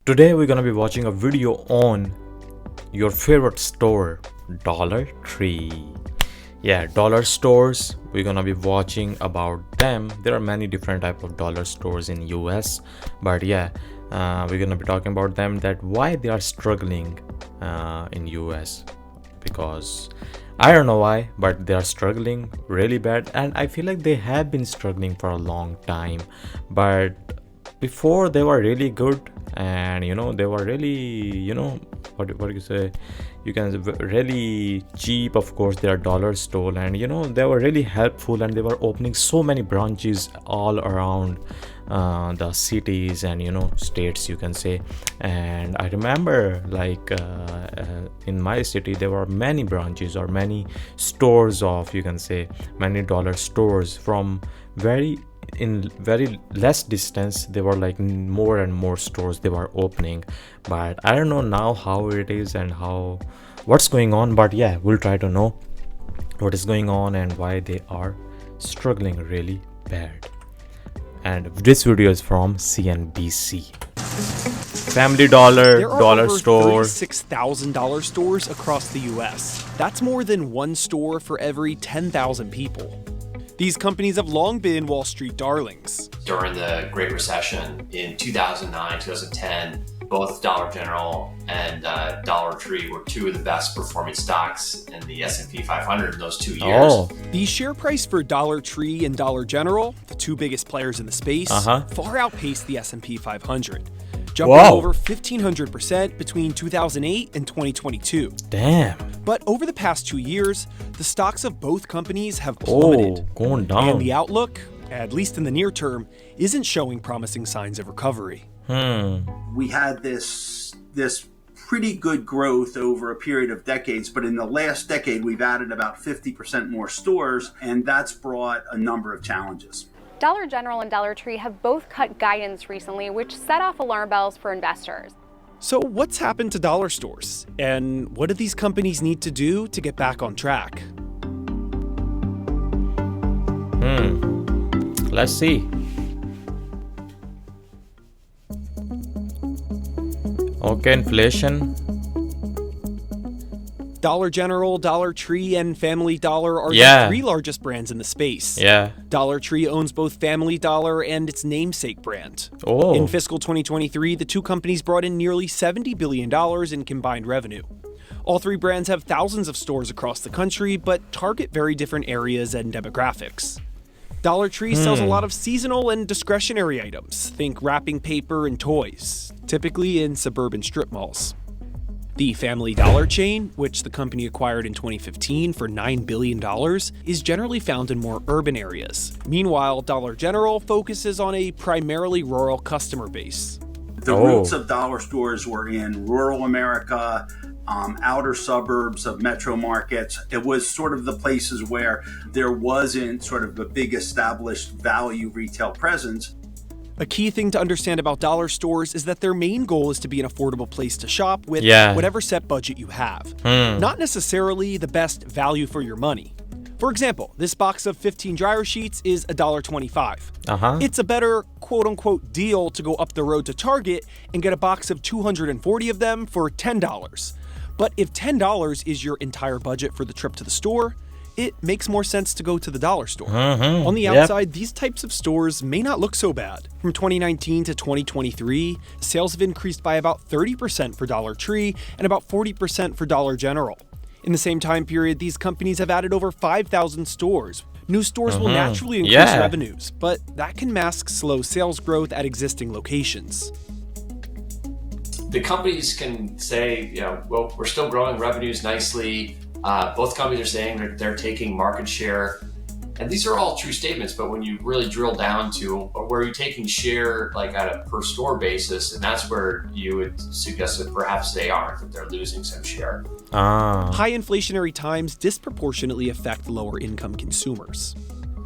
Today we're gonna be watching a video on your favorite store, Dollar Tree. Yeah, dollar stores. We're gonna be watching about them. There are many different type of dollar stores in US, but yeah, we're gonna be talking about them, that why they are struggling in US, because I don't know why, but they are struggling really bad, and I feel like they have been struggling for a long time. But before they were really good, and they were really, what do you say, you can say really cheap. Of course, they are dollar store, and they were really helpful, and they were opening so many branches all around the cities and states, you can say. And I remember, like, in my city there were many branches or many stores of, you can say, many dollar stores. From very less distance, there were like more and more stores they were opening. But I don't know now how it is and what's going on, but yeah, we'll try to know what is going on and why they are struggling really bad. And this video is from CNBC. Family Dollar, There are dollar over store. 36,000 dollar stores across the US. That's more than one store for every 10,000 people. These companies have long been Wall Street darlings. During the Great Recession in 2009, 2010, both Dollar General and Dollar Tree were two of the best performing stocks in the S&P 500 in those 2 years. Oh, The share price for Dollar Tree and Dollar General, the two biggest players in the space, far outpaced the S&P 500, jumping Wow. over 1,500% between 2008 and 2022. damn. But over the past 2 years, the stocks of both companies have plummeted. Oh, going And down. the outlook, at least in the near term, isn't showing promising signs of recovery. We had this pretty good growth over a period of decades, but in the last decade we've added about 50% more stores, and that's brought a number of challenges. Dollar General and Dollar Tree have both cut guidance recently, which set off alarm bells for investors. So what's happened to dollar stores? And what do these companies need to do to get back on track? Let's see. Okay, inflation. Dollar General, Dollar Tree, and Family Dollar are Yeah. the three largest brands in the space. Yeah. Dollar Tree owns both Family Dollar and its namesake brand. Oh. In fiscal 2023, the two companies brought in nearly $70 billion in combined revenue. All three brands have thousands of stores across the country, but target very different areas and demographics. Dollar Tree sells a lot of seasonal and discretionary items, think wrapping paper and toys, typically in suburban strip malls. The Family Dollar chain, which the company acquired in 2015 for $9 billion, is generally found in more urban areas. Meanwhile, Dollar General focuses on a primarily rural customer base. The roots of dollar stores were in rural America, outer suburbs of metro markets. It was sort of the places where there wasn't sort of a big established value retail presence. A key thing to understand about dollar stores is that their main goal is to be an affordable place to shop with whatever set budget you have. Not necessarily the best value for your money. For example, this box of 15 dryer sheets is $1.25. It's a better quote-unquote deal to go up the road to Target and get a box of 240 of them for $10. But if $10 is your entire budget for the trip to the store, it makes more sense to go to the dollar store. On the outside, these types of stores may not look so bad. From 2019 to 2023, sales have increased by about 30% for Dollar Tree and about 40% for Dollar General. In the same time period, these companies have added over 5,000 stores. New stores will naturally increase revenues, but that can mask slow sales growth at existing locations. The companies can say, well, we're still growing revenues nicely. Both companies are saying that they're taking market share. And these are all true statements, but when you really drill down to where you're taking share, like at a per store basis, and that's where you would suggest that perhaps they aren't, that they're losing some share. High inflationary times disproportionately affect lower income consumers.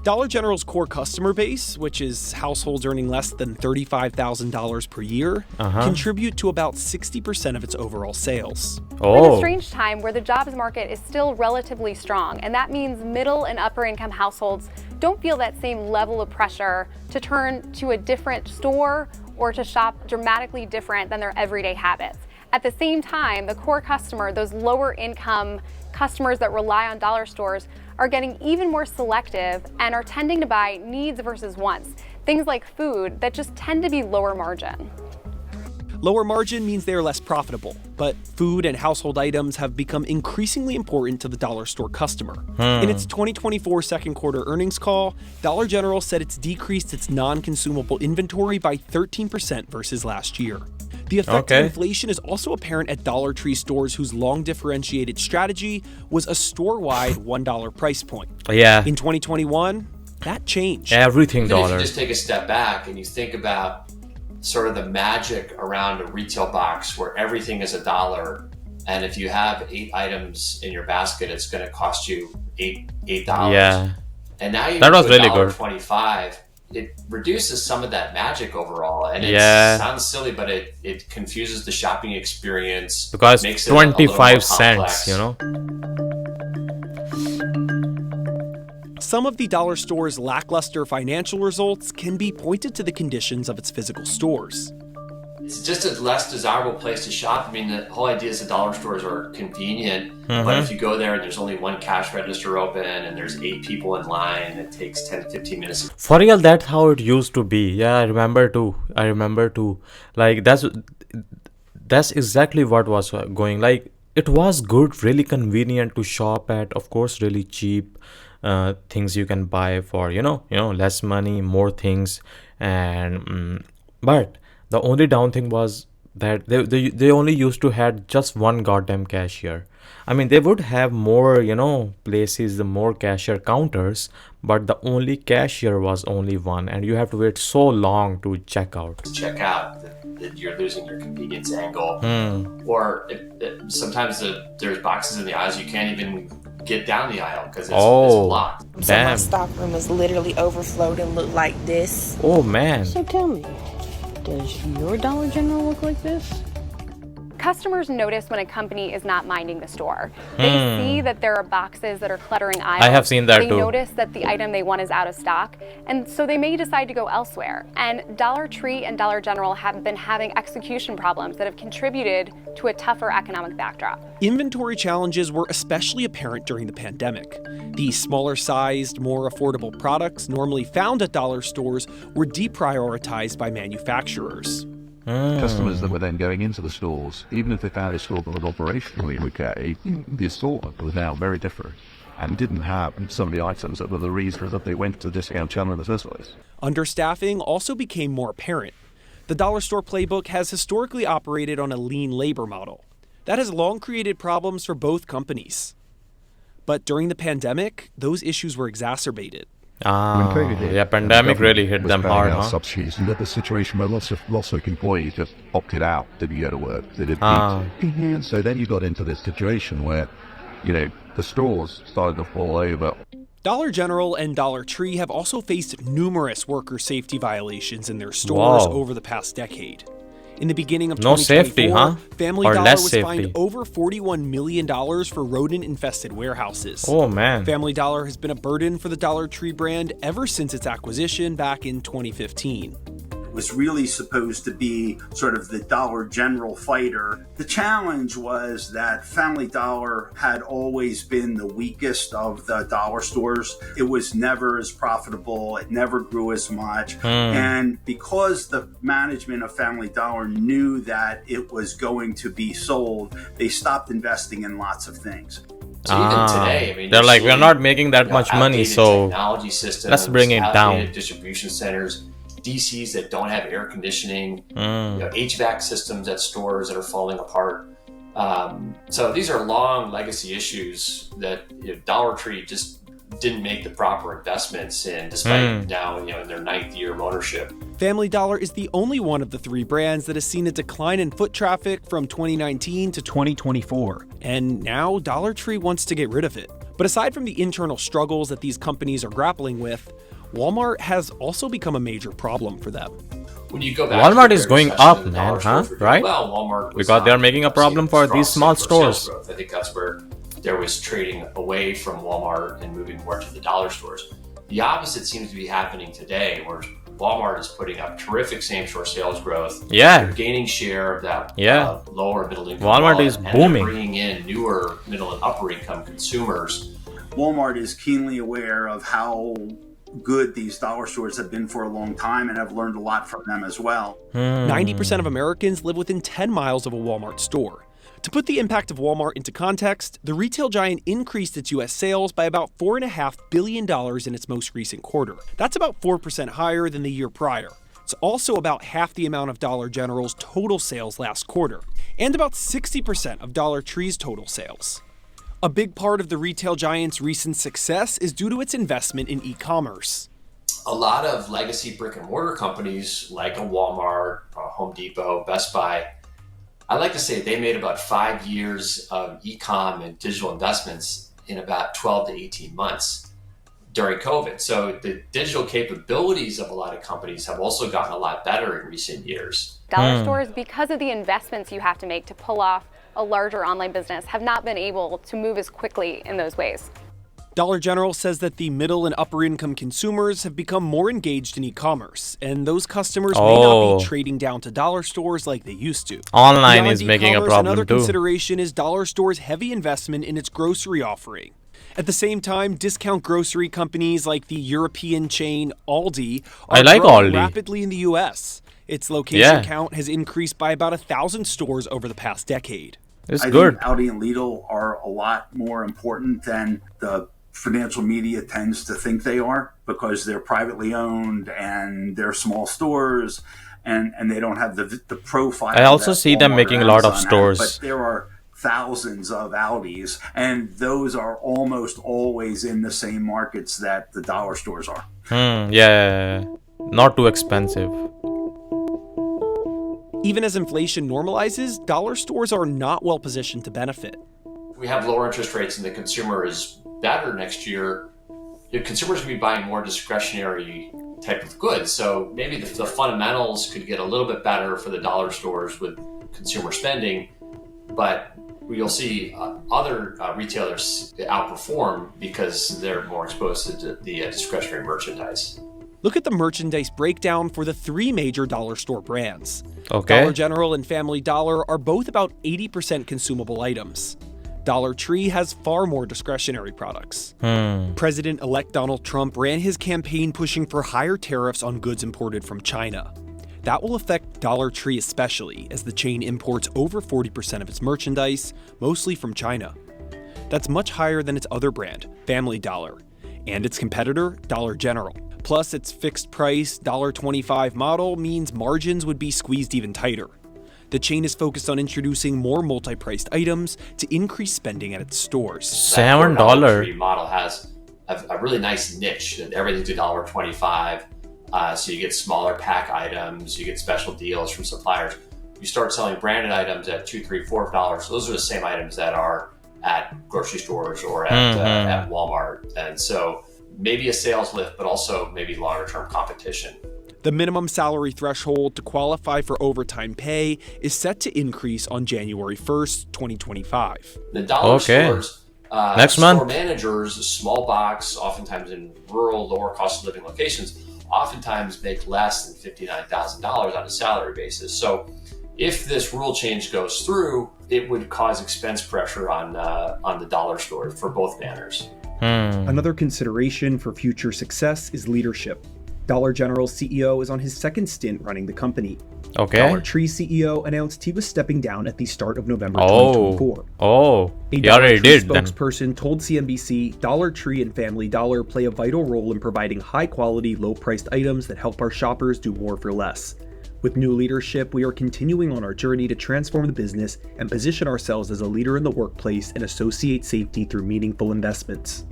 Dollar General's core customer base, which is households earning less than $35,000 per year, contribute to about 60% of its overall sales. We're in a strange time where the jobs market is still relatively strong, and that means middle and upper income households don't feel that same level of pressure to turn to a different store or to shop dramatically different than their everyday habits. At the same time, the core customer, those lower income customers that rely on dollar stores, are getting even more selective and are tending to buy needs versus wants. Things like food that just tend to be lower margin. Lower margin means they are less profitable, but food and household items have become increasingly important to the dollar store customer. In its 2024 second quarter earnings call, Dollar General said it's decreased its non-consumable inventory by 13% versus last year. The effect of inflation is also apparent at Dollar Tree stores whose long differentiated strategy was a store-wide $1 price point. Yeah. In 2021, that changed. Everything Even if dollar. you just take a step back and you think about sort of the magic around a retail box where everything is $1, and if you have 8 items in your basket, it's going to cost you $8. Yeah. And now you That was really good. $1.25. It reduces some of that magic overall, and it sounds silly, but it confuses the shopping experience because makes it 25 cents, Some of the dollar store's lackluster financial results can be pointed to the conditions of its physical stores. It's just a less desirable place to shop. I mean, the whole idea is the dollar stores are convenient, but if you go there and there's only one cash register open and there's 8 people in line, it takes 10 to 15 minutes. For real, that's how it used to be. Yeah, I remember too. Like that's exactly what was going. Like it was good, really convenient to shop at. Of course, really cheap things you can buy for less money, more things, and but the only down thing was that they only used to had just one goddamn cashier. I mean, they would have more, places, the more cashier counters, but the only cashier was only one, and you have to wait so long to check out. That you're losing your convenience angle, or sometimes there's boxes in the aisles you can't even get down the aisle because it's blocked. So my stock room is literally overflowed and look like this. Oh man. So tell me, does your Dollar General look like this? Customers notice when a company is not minding the store. They see that there are boxes that are cluttering aisles. I have seen that too. They notice that the item they want is out of stock, and so they may decide to go elsewhere. And Dollar Tree and Dollar General have been having execution problems that have contributed to a tougher economic backdrop. Inventory challenges were especially apparent during the pandemic. These smaller-sized, more affordable products normally found at dollar stores were deprioritized by manufacturers. Customers that were then going into the stores, even if they found a store that was operationally okay, the assortment was now very different and didn't have some of the items that were the reason that they went to the discount channel in the first place. Understaffing also became more apparent. The dollar store playbook has historically operated on a lean labor model. That has long created problems for both companies. But during the pandemic, those issues were exacerbated. Pandemic really hit them hard, huh? Subsidies. You got the situation where lots of employees just opted out, didn't go to work, they didn't eat. So then you got into this situation where, the stores started to fall over. Dollar General and Dollar Tree have also faced numerous worker safety violations in their stores over the past decade. In the beginning of 2024, Family Dollar was fined over $41 million for rodent-infested warehouses. Oh, man. Family Dollar has been a burden for the Dollar Tree brand ever since its acquisition back in 2015. It was really supposed to be sort of the Dollar General fighter. The challenge was that Family Dollar had always been the weakest of the dollar stores. It was never as profitable. It never grew as much. And because the management of Family Dollar knew that it was going to be sold, they stopped investing in lots of things. So even today, I mean, they're like, we're not making that much money, so technology systems, let's bring it down. Distribution centers, DCs that don't have air conditioning, HVAC systems at stores that are falling apart. So these are long legacy issues that Dollar Tree just didn't make the proper investments in, despite now in their 9th year of ownership. Family Dollar is the only one of the 3 brands that has seen a decline in foot traffic from 2019 to 2024. And now Dollar Tree wants to get rid of it. But aside from the internal struggles that these companies are grappling with, Walmart has also become a major problem for them. When you go back Walmart is going up, man, right? Well, Walmart was because they're making a problem for these small stores. I think that's where there was trading away from Walmart and moving more to the dollar stores. The opposite seems to be happening today, where Walmart is putting up terrific same-store sales growth. Yeah. They're gaining share of that lower middle income. Walmart is booming. And they're bringing in newer middle and upper income consumers. Walmart is keenly aware of how good these dollar stores have been for a long time, and I've learned a lot from them as well. 90% of Americans live within 10 miles of a Walmart store. To put the impact of Walmart into context, the retail giant increased its U.S. sales by about $4.5 billion in its most recent quarter. That's about 4% higher than the year prior. It's also about half the amount of Dollar General's total sales last quarter, and about 60% of Dollar Tree's total sales. A big part of the retail giant's recent success is due to its investment in e-commerce. A lot of legacy brick and mortar companies like a Walmart, Home Depot, Best Buy, I like to say they made about 5 years of e-com and digital investments in about 12 to 18 months during COVID. So the digital capabilities of a lot of companies have also gotten a lot better in recent years. Dollar stores, because of the investments you have to make to pull off a larger online business, have not been able to move as quickly in those ways. Dollar General says that the middle and upper income consumers have become more engaged in e-commerce, and those customers may not be trading down to dollar stores like they used to. Online Beyond is making a e-commerce, problem another too. consideration is dollar store's heavy investment in its grocery offering. At the same time, discount grocery companies like the European chain Aldi are growing rapidly in the U.S. Its location count has increased by about 1,000 stores over the past decade. It's I good. think Aldi and Lidl are a lot more important than the financial media tends to think they are, because they're privately owned and they're small stores, and they don't have the profile. I also see them Walmart making a or lot of Amazon stores. But there are thousands of Aldis, and those are almost always in the same markets that the dollar stores are. Yeah, not too expensive. Even as inflation normalizes, dollar stores are not well positioned to benefit. We have lower interest rates and the consumer is better next year. The consumers will be buying more discretionary type of goods. So maybe the fundamentals could get a little bit better for the dollar stores with consumer spending, but you'll see other retailers outperform because they're more exposed to the discretionary merchandise. Look at the merchandise breakdown for the 3 major dollar store brands. Okay. Dollar General and Family Dollar are both about 80% consumable items. Dollar Tree has far more discretionary products. President-elect Donald Trump ran his campaign pushing for higher tariffs on goods imported from China. That will affect Dollar Tree especially, as the chain imports over 40% of its merchandise, mostly from China. That's much higher than its other brand, Family Dollar, and its competitor, Dollar General. Plus, its fixed-price $1.25 model means margins would be squeezed even tighter. The chain is focused on introducing more multi-priced items to increase spending at its stores. $7 Dollar Tree model has a really nice niche. Everything's $1.25, so you get smaller pack items, you get special deals from suppliers. You start selling branded items at $2, $3, $4. Those are the same items that are at grocery stores or at Walmart, and so maybe a sales lift, but also maybe longer-term competition. The minimum salary threshold to qualify for overtime pay is set to increase on January 1st, 2025. The dollar stores, next store month, managers, small box, oftentimes in rural, lower cost of living locations, oftentimes make less than $59,000 on a salary basis. So if this rule change goes through, it would cause expense pressure on the dollar store for both banners. Another consideration for future success is leadership. Dollar General's CEO is on his second stint running the company. Dollar Tree CEO announced he was stepping down at the start of November 2024. A Dollar Tree spokesperson told CNBC Dollar Tree and Family Dollar play a vital role in providing high-quality, low-priced items that help our shoppers do more for less. With new leadership, we are continuing on our journey to transform the business and position ourselves as a leader in the workplace and associate safety through meaningful investments.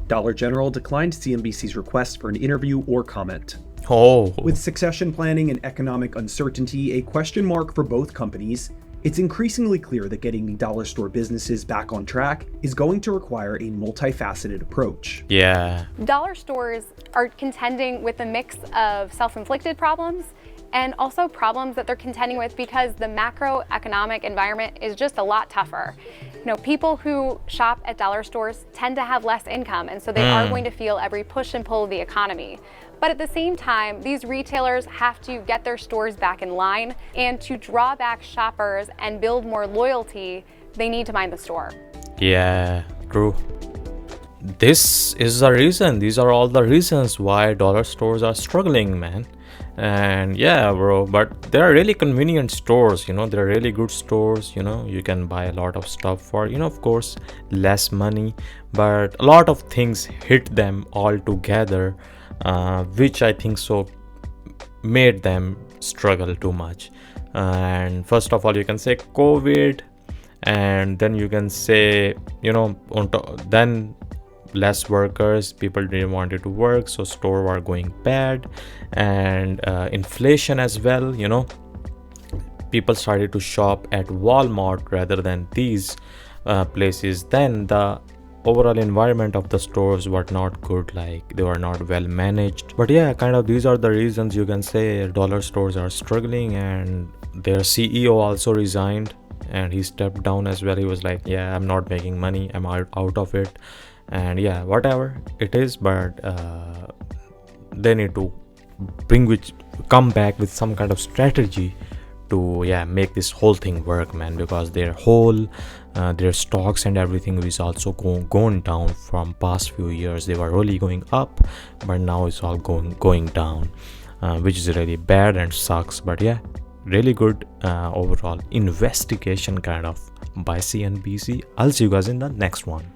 Dollar General declined CNBC's request for an interview or comment. With succession planning and economic uncertainty a question mark for both companies, it's increasingly clear that getting the dollar store businesses back on track is going to require a multifaceted approach. Dollar stores are contending with a mix of self-inflicted problems and also problems that they're contending with because the macroeconomic environment is just a lot tougher. People who shop at dollar stores tend to have less income, and so they are going to feel every push and pull of the economy. But at the same time, these retailers have to get their stores back in line, and to draw back shoppers and build more loyalty, they need to mind the store. Yeah, true. This is the reason. These are all the reasons why dollar stores are struggling, man. And yeah, bro, but they're really convenient stores, they're really good stores. You can buy a lot of stuff for, of course, less money, but a lot of things hit them all together, which I think so made them struggle too much. And first of all, you can say COVID, and then you can say, then less workers, people didn't want to work, so store were going bad, and inflation as well. People started to shop at Walmart rather than these places. Then the overall environment of the stores were not good, like they were not well managed. But yeah, kind of these are the reasons you can say dollar stores are struggling. And their CEO also resigned, and he stepped down as well. He was like, yeah, I'm not making money, I'm out of it. And yeah, whatever it is, but they need to come back with some kind of strategy to make this whole thing work, man, because their stocks and everything is also going down. From past few years they were really going up, but now it's all going down, which is really bad and sucks. But yeah, really good overall investigation kind of by CNBC. I'll see you guys in the next one.